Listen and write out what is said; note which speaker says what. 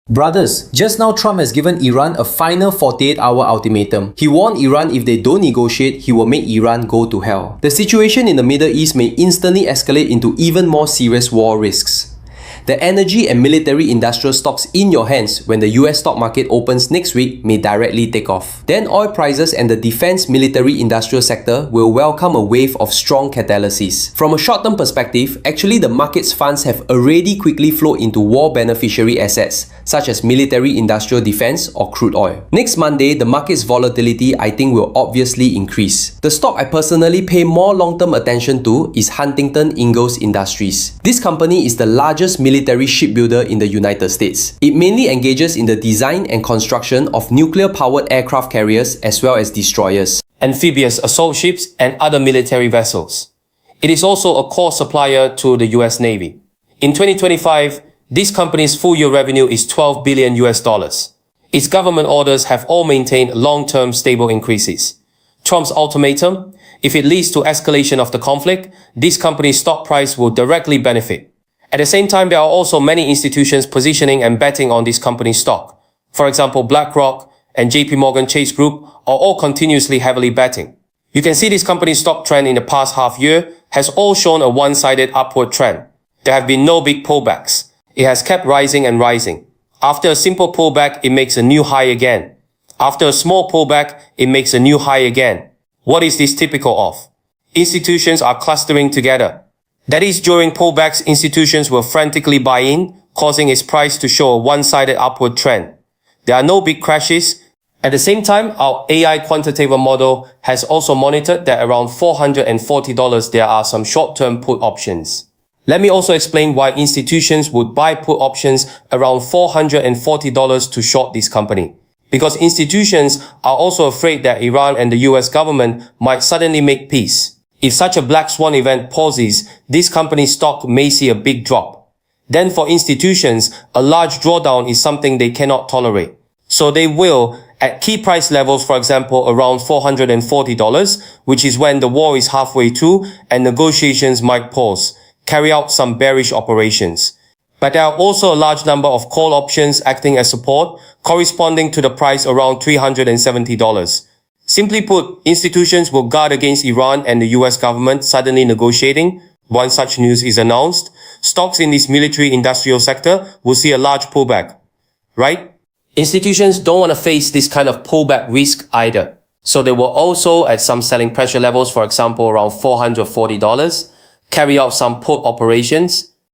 Speaker 1: Brothers, just now Trump has given Iran a final 48-hour ultimatum. He warned Iran if they don't negotiate, he will make Iran go to hell. The situation in the Middle East may instantly escalate into even more serious war risks. The energy and military industrial stocks in your hands when the US stock market opens next week may directly take off. Then oil prices and the defense military industrial sector will welcome a wave of strong catalysis. From a short-term perspective, actually the market's funds have already quickly flowed into war beneficiary assets, such as military industrial defense or crude oil. Next Monday, the market's volatility I think will obviously increase. The stock I personally pay more long-term attention to is Huntington Ingalls Industries. This company is the largest military shipbuilder in the United States. It mainly engages in the design and construction of nuclear-powered aircraft carriers as well as destroyers,
Speaker 2: amphibious assault ships, and other military vessels. It is also a core supplier to the US Navy. In 2025, this company's full-year revenue is $12 billion. Its government orders have all maintained long-term stable increases. Trump's ultimatum: if it leads to escalation of the conflict, this company's stock price will directly benefit. At the same time, there are also many institutions positioning and betting on this company's stock. For example, BlackRock and JP Morgan Chase Group are all continuously heavily betting. You can see this company's stock trend in the past half year has all shown a one-sided upward trend. There have been no big pullbacks. It has kept rising and rising. After a simple pullback, it makes a new high again. After a small pullback, it makes a new high again. What is this typical of? Institutions are clustering together. That is, during pullbacks, institutions will frantically buy in, causing its price to show a one-sided upward trend. There are no big crashes. At the same time, our AI quantitative model has also monitored that around $440 there are some short-term put options. Let me also explain why institutions would buy put options around $440 to short this company. Because institutions are also afraid that Iran and the US government might suddenly make peace. If such a black swan event pauses, this company's stock may see a big drop. Then for institutions, a large drawdown is something they cannot tolerate. So they will, at key price levels, for example, around $440, which is when the war is halfway through and negotiations might pause, carry out some bearish operations. But there are also a large number of call options acting as support, corresponding to the price around $370. Simply put, institutions will guard against Iran and the US government suddenly negotiating. Once such news is announced, stocks in this military industrial sector will see a large pullback, right? Institutions don't want to face this kind of pullback risk either. So they will also, at some selling pressure levels, for example, around $440, carry out some put operations.